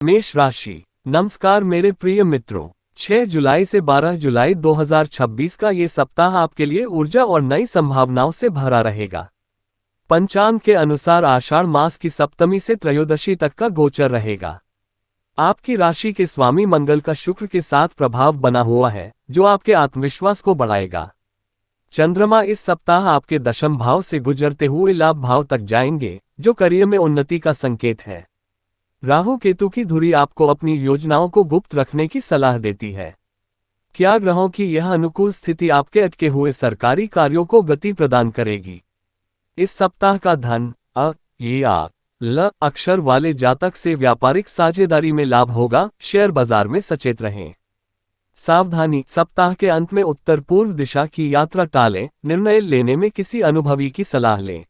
मेष राशि। नमस्कार मेरे प्रिय मित्रों, 6 जुलाई से 12 जुलाई 2026 का ये सप्ताह आपके लिए ऊर्जा और नई संभावनाओं से भरा रहेगा। पंचांग के अनुसार आषाढ़ मास की सप्तमी से त्रयोदशी तक का गोचर रहेगा। आपकी राशि के स्वामी मंगल का शुक्र के साथ प्रभाव बना हुआ है, जो आपके आत्मविश्वास को बढ़ाएगा। चंद्रमा इस सप्ताह आपके दशम भाव से गुजरते हुए लाभ भाव तक जाएंगे, जो करियर में उन्नति का संकेत है। राहु केतु की धुरी आपको अपनी योजनाओं को गुप्त रखने की सलाह देती है। क्या ग्रहों की यह अनुकूल स्थिति आपके अटके हुए सरकारी कार्यों को गति प्रदान करेगी। इस सप्ताह का धन ल अक्षर वाले जातक से व्यापारिक साझेदारी में लाभ होगा। शेयर बाजार में सचेत रहें। सावधानी, सप्ताह के अंत में उत्तर पूर्व दिशा की यात्रा टालें। निर्णय लेने में किसी अनुभवी की सलाह लें।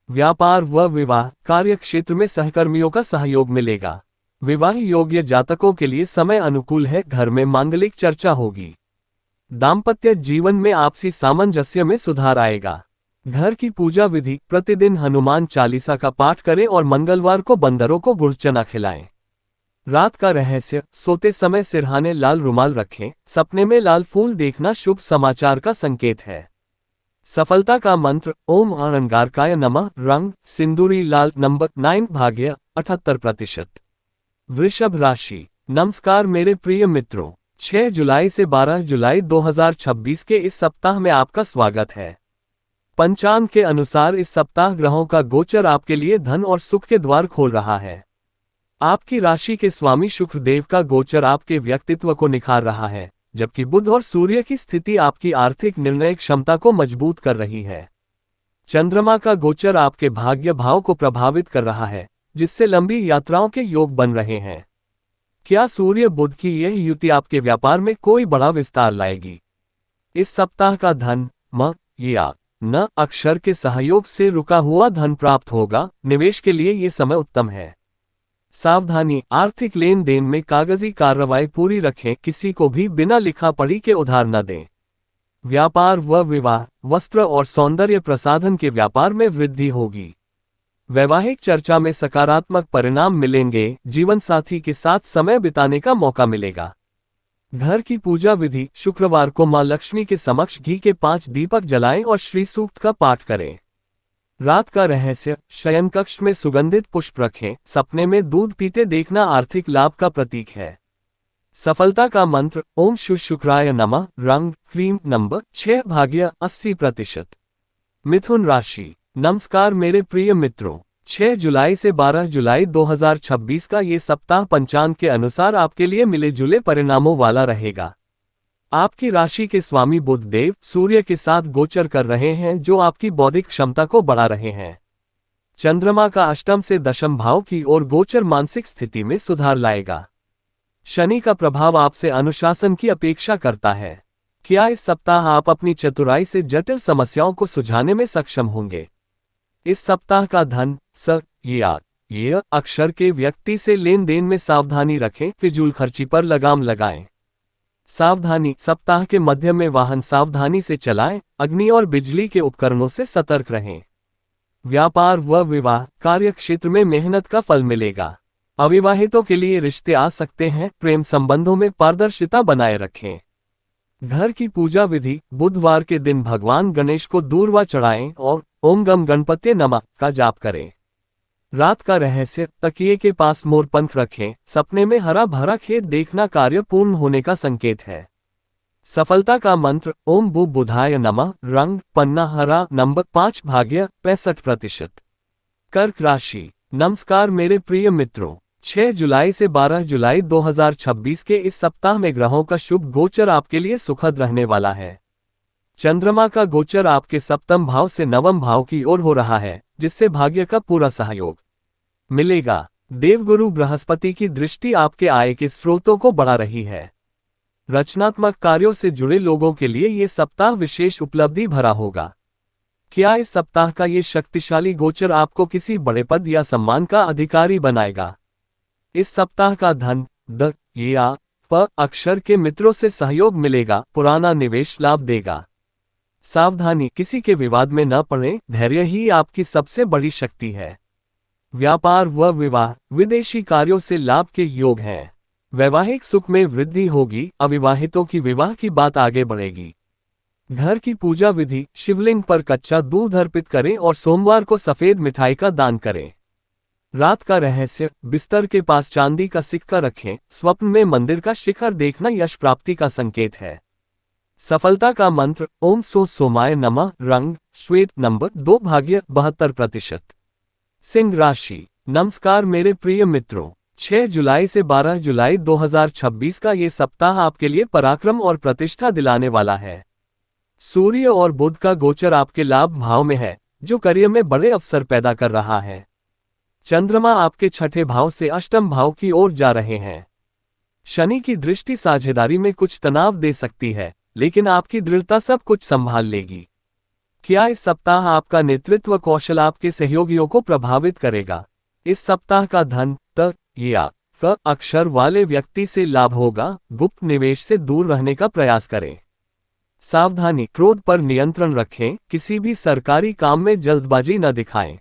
व्यापार व विवाह कार्य क्षेत्र में सहकर्मियों का सहयोग मिलेगा। विवाह योग्य जातकों के लिए समय अनुकूल है। घर में मांगलिक चर्चा होगी। दाम्पत्य जीवन में आपसी सामंजस्य में सुधार आएगा। घर की पूजा विधि, प्रतिदिन हनुमान चालीसा का पाठ करें और मंगलवार को बंदरों को गुड़ चना खिलाएं। रात का रहस्य, सोते समय सिरहाने लाल रुमाल रखें। सपने में लाल फूल देखना शुभ समाचार का संकेत है। सफलता का मंत्र ओम अहंकारकाय नमः। रंग सिंदूरी लाल। नंबर 9 भाग्य 78%। वृषभ राशि। नमस्कार मेरे प्रिय मित्रों, 6 जुलाई से 12 जुलाई 2026 के इस सप्ताह में आपका स्वागत है। पंचांग के अनुसार इस सप्ताह ग्रहों का गोचर आपके लिए धन और सुख के द्वार खोल रहा है। आपकी राशि के स्वामी शुक्रदेव का गोचर आपके व्यक्तित्व को निखार रहा है, जबकि बुध और सूर्य की स्थिति आपकी आर्थिक निर्णय क्षमता को मजबूत कर रही है। चंद्रमा का गोचर आपके भाग्य भाव को प्रभावित कर रहा है, जिससे लंबी यात्राओं के योग बन रहे हैं। क्या सूर्य बुध की यह युति आपके व्यापार में कोई बड़ा विस्तार लाएगी। इस सप्ताह का धन न अक्षर के सहयोग से रुका हुआ धन प्राप्त होगा। निवेश के लिए ये समय उत्तम है। सावधानी, आर्थिक लेन देन में कागजी कार्रवाई पूरी रखें। किसी को भी बिना लिखा पढ़ी के उधार न दें। व्यापार व विवाह, वस्त्र और सौंदर्य प्रसाधन के व्यापार में वृद्धि होगी। वैवाहिक चर्चा में सकारात्मक परिणाम मिलेंगे। जीवन साथी के साथ समय बिताने का मौका मिलेगा। घर की पूजा विधि, शुक्रवार को मां लक्ष्मी के समक्ष घी के 5 दीपक जलाएं और श्री सूक्त का पाठ करें। रात का रहस्य, शयन कक्ष में सुगंधित पुष्प रखें। सपने में दूध पीते देखना आर्थिक लाभ का प्रतीक है। सफलता का मंत्र ओम शुक्राय नमः। रंग क्रीम। नंबर 6 भाग्य 80%। मिथुन राशि। नमस्कार मेरे प्रिय मित्रों, 6 जुलाई से 12 जुलाई 2026 का ये सप्ताह पंचांग के अनुसार आपके लिए मिले जुले परिणामों वाला रहेगा। आपकी राशि के स्वामी बुध देव सूर्य के साथ गोचर कर रहे हैं, जो आपकी बौद्धिक क्षमता को बढ़ा रहे हैं। चंद्रमा का अष्टम से दशम भाव की ओर गोचर मानसिक स्थिति में सुधार लाएगा। शनि का प्रभाव आपसे अनुशासन की अपेक्षा करता है। क्या इस सप्ताह आप अपनी चतुराई से जटिल समस्याओं को सुलझाने में सक्षम होंगे। इस सप्ताह का धन अक्षर के व्यक्ति से लेन देन में सावधानी रखें। फिजूल खर्ची पर लगाम लगाएं। सावधानी, सप्ताह के मध्य में वाहन सावधानी से चलाएं। अग्नि और बिजली के उपकरणों से सतर्क रहें। व्यापार व विवाह कार्य क्षेत्र में मेहनत का फल मिलेगा। अविवाहितों के लिए रिश्ते आ सकते हैं। प्रेम संबंधों में पारदर्शिता बनाए रखें। घर की पूजा विधि, बुधवार के दिन भगवान गणेश को दूर्वा चढ़ाएं और ओम गम गणपते नमः का जाप करें। रात का रहस्य, तकिए के पास मोरपंख रखें। सपने में हरा भरा खेत देखना कार्य पूर्ण होने का संकेत है। सफलता का मंत्र ओम बुधाय नमः। रंग पन्ना हरा। नंबर 5 भाग्य 65%। कर्क राशि। नमस्कार मेरे प्रिय मित्रों, 6 जुलाई से 12 जुलाई 2026 के इस सप्ताह में ग्रहों का शुभ गोचर आपके लिए सुखद रहने वाला है। चंद्रमा का गोचर आपके सप्तम भाव से नवम भाव की ओर हो रहा है, जिससे भाग्य का पूरा सहयोग मिलेगा। देवगुरु बृहस्पति की दृष्टि आपके आय के स्रोतों को बढ़ा रही है। रचनात्मक कार्यों से जुड़े लोगों के लिए ये सप्ताह विशेष उपलब्धि भरा होगा। क्या इस सप्ताह का ये शक्तिशाली गोचर आपको किसी बड़े पद या सम्मान का अधिकारी बनाएगा। इस सप्ताह का धन अक्षर के मित्रों से सहयोग मिलेगा। पुराना निवेश लाभ देगा। सावधानी, किसी के विवाद में न पड़ें। धैर्य ही आपकी सबसे बड़ी शक्ति है। व्यापार व विवाह, विदेशी कार्यों से लाभ के योग हैं। वैवाहिक सुख में वृद्धि होगी, अविवाहितों की विवाह की बात आगे बढ़ेगी। घर की पूजा विधि, शिवलिंग पर कच्चा दूध अर्पित करें और सोमवार को सफेद मिठाई का दान करें। रात का रहस्य, बिस्तर के पास चांदी का सिक्का रखें, स्वप्न में मंदिर का शिखर देखना यश प्राप्ति का संकेत है। सफलता का मंत्र, ओम सो सोमाय नमः। रंग श्वेत। नंबर 2, भाग्य 72%। सिंह राशि। नमस्कार मेरे प्रिय मित्रों, 6 जुलाई से 12 जुलाई 2026 का ये सप्ताह आपके लिए पराक्रम और प्रतिष्ठा दिलाने वाला है। सूर्य और बुध का गोचर आपके लाभ भाव में है, जो करियर में बड़े अवसर पैदा कर रहा है। चंद्रमा आपके छठे भाव से अष्टम भाव की ओर जा रहे हैं। शनि की दृष्टि साझेदारी में कुछ तनाव दे सकती है, लेकिन आपकी दृढ़ता सब कुछ संभाल लेगी। क्या इस सप्ताह आपका नेतृत्व कौशल आपके सहयोगियों को प्रभावित करेगा? इस सप्ताह का धन त या क अक्षर वाले व्यक्ति से लाभ होगा। गुप्त निवेश से दूर रहने का प्रयास करें। सावधानी, क्रोध पर नियंत्रण रखें, किसी भी सरकारी काम में जल्दबाजी न दिखाएं।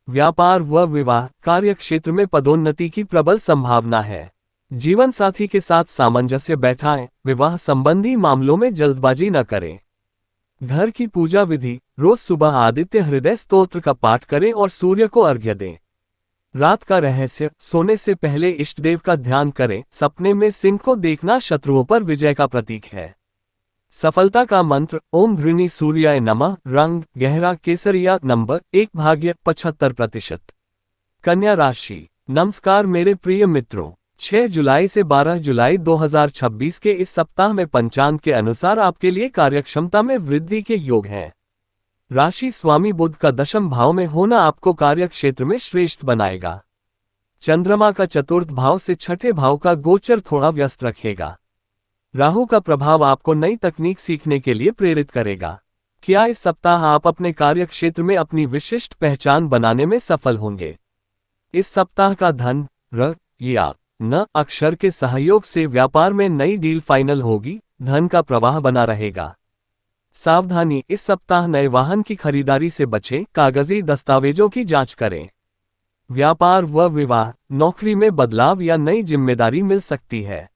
व्यापार व विवाह, कार्य क्षेत्र में पदोन्नति की प्रबल संभावना है। जीवन साथी के साथ सामंजस्य बैठाएं, विवाह संबंधी मामलों में जल्दबाजी न करें। घर की पूजा विधि, रोज सुबह आदित्य हृदय स्तोत्र का पाठ करें और सूर्य को अर्घ्य दें। रात का रहस्य, सोने से पहले इष्टदेव का ध्यान करें, सपने में सिंह को देखना शत्रुओं पर विजय का प्रतीक है। सफलता का मंत्र, ओम घृणी सूर्याय नमः। रंग गहरा केसरिया। नंबर 1, भाग्य 75%। कन्या राशि। नमस्कार मेरे प्रिय मित्रों, 6 जुलाई से 12 जुलाई 2026 के इस सप्ताह में पंचांग के अनुसार आपके लिए कार्यक्षमता में वृद्धि के योग हैं। राशि स्वामी बुध का दशम भाव में होना आपको कार्य क्षेत्र में श्रेष्ठ बनाएगा। चंद्रमा का चतुर्थ भाव से छठे भाव का गोचर थोड़ा व्यस्त रखेगा। राहु का प्रभाव आपको नई तकनीक सीखने के लिए प्रेरित करेगा। क्या इस सप्ताह आप अपने कार्य क्षेत्र में अपनी विशिष्ट पहचान बनाने में सफल होंगे? इस सप्ताह का धन र या न अक्षर के सहयोग से व्यापार में नई डील फाइनल होगी। धन का प्रवाह बना रहेगा। सावधानी, इस सप्ताह नए वाहन की खरीदारी से बचें, कागजी दस्तावेजों की जांच करें। व्यापार व विवाह, नौकरी में बदलाव या नई जिम्मेदारी मिल सकती है।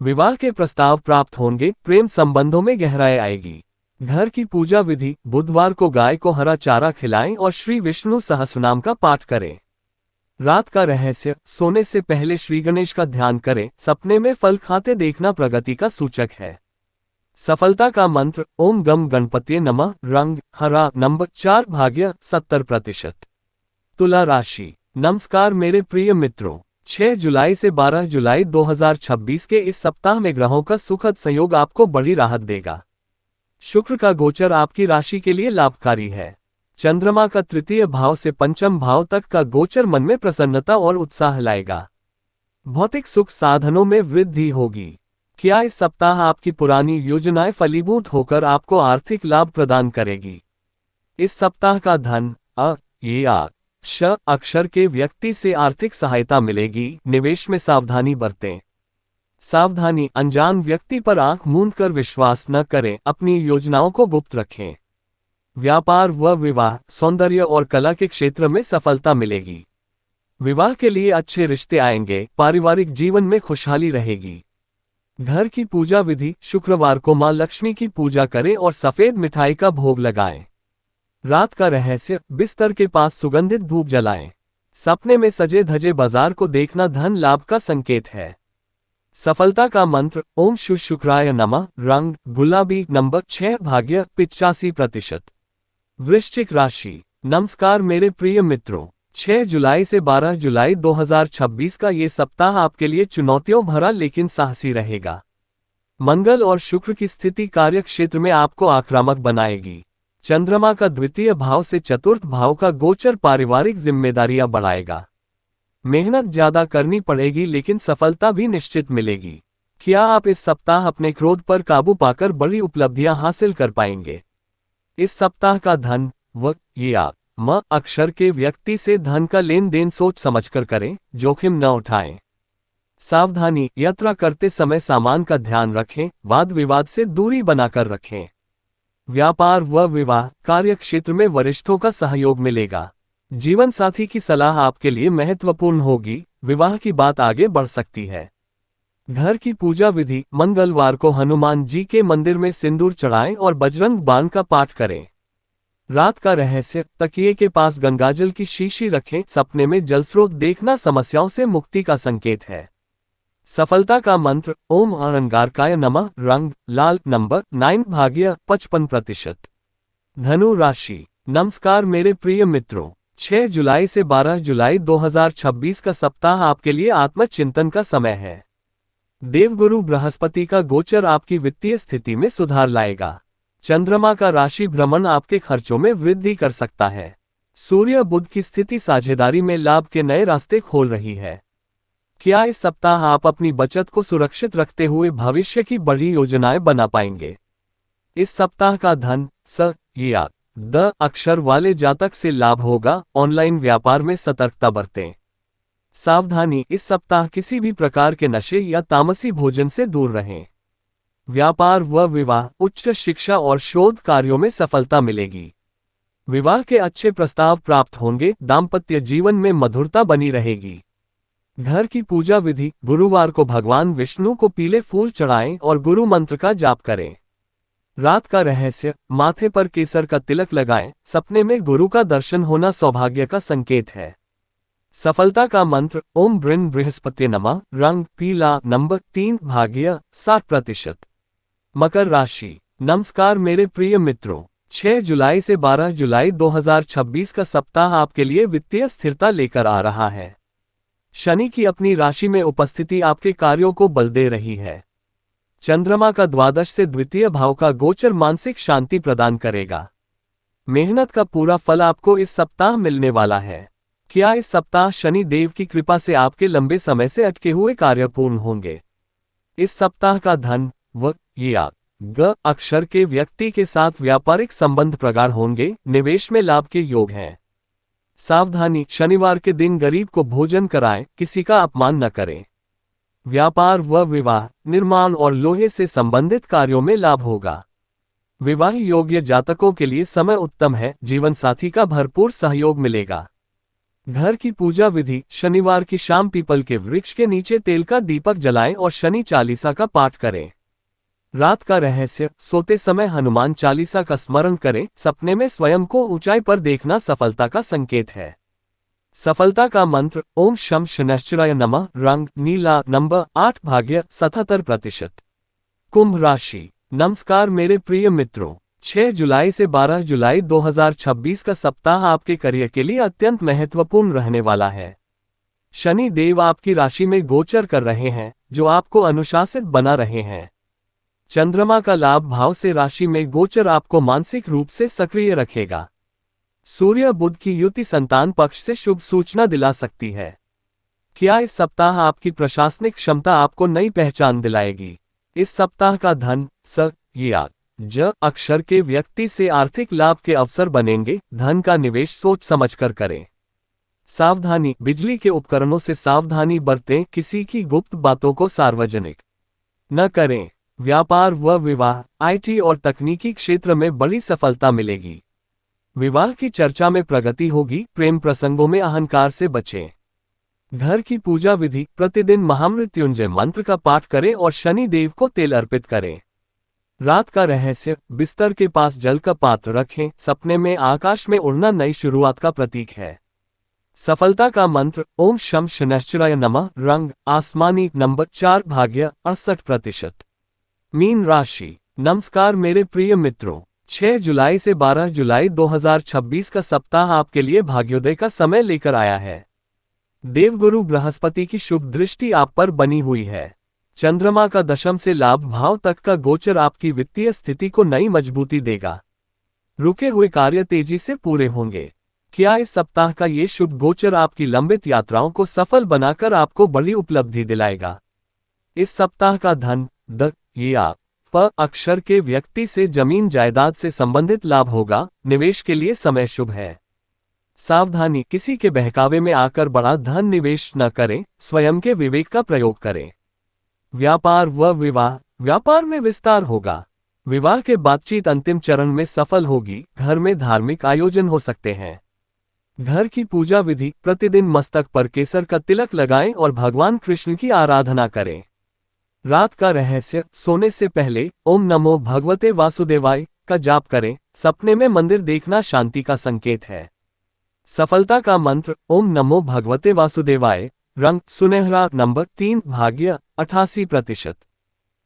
विवाह के प्रस्ताव प्राप्त होंगे, प्रेम संबंधों में गहराई आएगी। घर की पूजा विधि, बुधवार को गाय को हरा चारा खिलाएं और श्री विष्णु सहस्रनाम का पाठ करें। रात का रहस्य, सोने से पहले श्री गणेश का ध्यान करें, सपने में फल खाते देखना प्रगति का सूचक है। सफलता का मंत्र, ओम गम गणपतिये नमः। रंग हरा। नंबर 4, भाग्य 70%। तुला राशि। नमस्कार मेरे प्रिय मित्रों, 6 जुलाई से 12 जुलाई 2026 के इस सप्ताह में ग्रहों का सुखद संयोग आपको बड़ी राहत देगा। शुक्र का गोचर आपकी राशि के लिए लाभकारी है। चंद्रमा का तृतीय भाव से पंचम भाव तक का गोचर मन में प्रसन्नता और उत्साह लाएगा। भौतिक सुख साधनों में वृद्धि होगी। क्या इस सप्ताह आपकी पुरानी योजनाएं फलीभूत होकर आपको आर्थिक लाभ प्रदान करेगी? इस सप्ताह का धन या श अक्षर के व्यक्ति से आर्थिक सहायता मिलेगी। निवेश में सावधानी बरतें। सावधानी, अनजान व्यक्ति पर आंख मूंद कर विश्वास न करें, अपनी योजनाओं को गुप्त रखें। व्यापार व विवाह, सौंदर्य और कला के क्षेत्र में सफलता मिलेगी। विवाह के लिए अच्छे रिश्ते आएंगे, पारिवारिक जीवन में खुशहाली रहेगी। घर की पूजा विधि, शुक्रवार को मां लक्ष्मी की पूजा करें और सफेद मिठाई का भोग लगाएं। रात का रहस्य, बिस्तर के पास सुगंधित धूप जलाएं। सपने में सजे धजे बाजार को देखना धन लाभ का संकेत है। सफलता का मंत्र, ओम शुक्राय नमः। रंग गुलाबी। नंबर 6, भाग्य 85%। वृश्चिक राशि। नमस्कार मेरे प्रिय मित्रों, 6 जुलाई से 12 जुलाई 2026 का ये सप्ताह आपके लिए चुनौतियों भरा लेकिन साहसी रहेगा। मंगल और शुक्र की स्थिति कार्य क्षेत्र में आपको आक्रामक बनाएगी। चंद्रमा का द्वितीय भाव से चतुर्थ भाव का गोचर पारिवारिक जिम्मेदारियां बढ़ाएगा। मेहनत ज्यादा करनी पड़ेगी लेकिन सफलता भी निश्चित मिलेगी। क्या आप इस सप्ताह अपने क्रोध पर काबू पाकर बड़ी उपलब्धियां हासिल कर पाएंगे? इस सप्ताह का धन व या म अक्षर के व्यक्ति से धन का लेन देन सोच समझकर करें, जोखिम न उठाएं। सावधानी, यात्रा करते समय सामान का ध्यान रखें, वाद विवाद से दूरी बनाकर रखें। व्यापार व विवाह, कार्य क्षेत्र में वरिष्ठों का सहयोग मिलेगा। जीवन साथी की सलाह आपके लिए महत्वपूर्ण होगी, विवाह की बात आगे बढ़ सकती है। घर की पूजा विधि, मंगलवार को हनुमान जी के मंदिर में सिंदूर चढ़ाएं और बजरंग बाण का पाठ करें। रात का रहस्य, तकिए के पास गंगाजल की शीशी रखें। सपने में जलस्रोत देखना समस्याओं से मुक्ति का संकेत है। सफलता का मंत्र, ओम अहंकारकाय नमः। रंग लाल। नंबर 9 भाग्य 55%। धनु राशि। नमस्कार मेरे प्रिय मित्रों, 6 जुलाई से 12 जुलाई 2026 का सप्ताह आपके लिए आत्मचिंतन का समय है। देवगुरु बृहस्पति का गोचर आपकी वित्तीय स्थिति में सुधार लाएगा। चंद्रमा का राशि भ्रमण आपके खर्चों में वृद्धि कर सकता है। सूर्य बुध की स्थिति साझेदारी में लाभ के नए रास्ते खोल रही है। क्या इस सप्ताह आप अपनी बचत को सुरक्षित रखते हुए भविष्य की बड़ी योजनाएं बना पाएंगे? इस सप्ताह का धन, स, या, द अक्षर वाले जातक से लाभ होगा। ऑनलाइन व्यापार में सतर्कता बरतें। सावधानी, इस सप्ताह किसी भी प्रकार के नशे या तामसी भोजन से दूर रहें। व्यापार व विवाह, उच्च शिक्षा और शोध कार्यों में सफलता मिलेगी। विवाह के अच्छे प्रस्ताव प्राप्त होंगे। दाम्पत्य जीवन में मधुरता बनी रहेगी। घर की पूजा विधि, गुरुवार को भगवान विष्णु को पीले फूल चढ़ाएं और गुरु मंत्र का जाप करें। रात का रहस्य, माथे पर केसर का तिलक लगाएं। सपने में गुरु का दर्शन होना सौभाग्य का संकेत है। सफलता का मंत्र, ओम ब्रिन बृहस्पति नमः। रंग पीला। नंबर 3 भाग्य 60%। मकर राशि। नमस्कार मेरे प्रिय मित्रों, 6 जुलाई से 12 जुलाई 2026 का सप्ताह आपके लिए वित्तीय स्थिरता लेकर आ रहा है। शनि की अपनी राशि में उपस्थिति आपके कार्यों को बल दे रही है। चंद्रमा का द्वादश से द्वितीय भाव का गोचर मानसिक शांति प्रदान करेगा। मेहनत का पूरा फल आपको इस सप्ताह मिलने वाला है। क्या इस सप्ताह शनि देव की कृपा से आपके लंबे समय से अटके हुए कार्य पूर्ण होंगे? इस सप्ताह का धन, व, या, ग अक्षर के व्यक्ति के साथ व्यापारिक संबंध प्रगाढ़ होंगे। निवेश में लाभ के योग हैं। सावधानी, शनिवार के दिन गरीब को भोजन कराएं, किसी का अपमान न करें। व्यापार व विवाह, निर्माण और लोहे से संबंधित कार्यों में लाभ होगा। विवाह योग्य जातकों के लिए समय उत्तम है। जीवन साथी का भरपूर सहयोग मिलेगा। घर की पूजा विधि, शनिवार की शाम पीपल के वृक्ष के नीचे तेल का दीपक जलाएं और शनि चालीसा का पाठ करें। रात का रहस्य, सोते समय हनुमान चालीसा का स्मरण करें। सपने में स्वयं को ऊंचाई पर देखना सफलता का संकेत है। सफलता का मंत्र, ओम शम शनैश्चराय नमः। रंग नीला। नंबर 8 भाग्य 77%। कुंभ राशि। नमस्कार मेरे प्रिय मित्रों, 6 जुलाई से 12 जुलाई 2026 का सप्ताह आपके करियर के लिए अत्यंत महत्वपूर्ण रहने वाला है। शनि देव आपकी राशि में गोचर कर रहे हैं, जो आपको अनुशासित बना रहे हैं। चंद्रमा का लाभ भाव से राशि में गोचर आपको मानसिक रूप से सक्रिय रखेगा। सूर्य बुध की युति संतान पक्ष से शुभ सूचना दिला सकती है। क्या इस सप्ताह आपकी प्रशासनिक क्षमता आपको नई पहचान दिलाएगी? इस सप्ताह का धन, स, या, ज अक्षर के व्यक्ति से आर्थिक लाभ के अवसर बनेंगे। धन का निवेश सोच समझकर करें। सावधानी, बिजली के उपकरणों से सावधानी बरतें। किसी की गुप्त बातों को सार्वजनिक न करें। व्यापार व विवाह, आईटी और तकनीकी क्षेत्र में बड़ी सफलता मिलेगी। विवाह की चर्चा में प्रगति होगी। प्रेम प्रसंगों में अहंकार से बचें। घर की पूजा विधि, प्रतिदिन महामृत्युंजय मंत्र का पाठ करें और शनि देव को तेल अर्पित करें। रात का रहस्य, बिस्तर के पास जल का पात्र रखें। सपने में आकाश में उड़ना नई शुरुआत का प्रतीक है। सफलता का मंत्र, ओम शम शनैश्चराय नमः। रंग आसमानी। नंबर 4 भाग्य 68%। मीन राशि। नमस्कार मेरे प्रिय मित्रों, 6 जुलाई से 12 जुलाई 2026 का सप्ताह आपके लिए भाग्योदय का समय लेकर आया है। देवगुरु बृहस्पति की शुभ दृष्टि आप पर बनी हुई है। चंद्रमा का दशम से लाभ भाव तक का गोचर आपकी वित्तीय स्थिति को नई मजबूती देगा। रुके हुए कार्य तेजी से पूरे होंगे। क्या इस सप्ताह का ये शुभ गोचर आपकी लंबित यात्राओं को सफल बनाकर आपको बड़ी उपलब्धि दिलाएगा? इस सप्ताह का धन, द, या, प अक्षर के व्यक्ति से जमीन जायदाद से संबंधित लाभ होगा। निवेश के लिए समय शुभ है। सावधानी, किसी के बहकावे में आकर बड़ा धन निवेश न करें। स्वयं के विवेक का प्रयोग करें। व्यापार व विवाह, व्यापार में विस्तार होगा। विवाह के बातचीत अंतिम चरण में सफल होगी। घर में धार्मिक आयोजन हो सकते हैं। घर की पूजा विधि: प्रतिदिन मस्तक पर केसर का तिलक लगाएं और भगवान कृष्ण की आराधना करें। रात का रहस्य: सोने से पहले ओम नमो भगवते वासुदेवाय का जाप करें। सपने में मंदिर देखना शांति का संकेत है। सफलता का मंत्र: ओम नमो भगवते वासुदेवाय। रंग सुनहरा। नंबर 3 भाग्य 88%।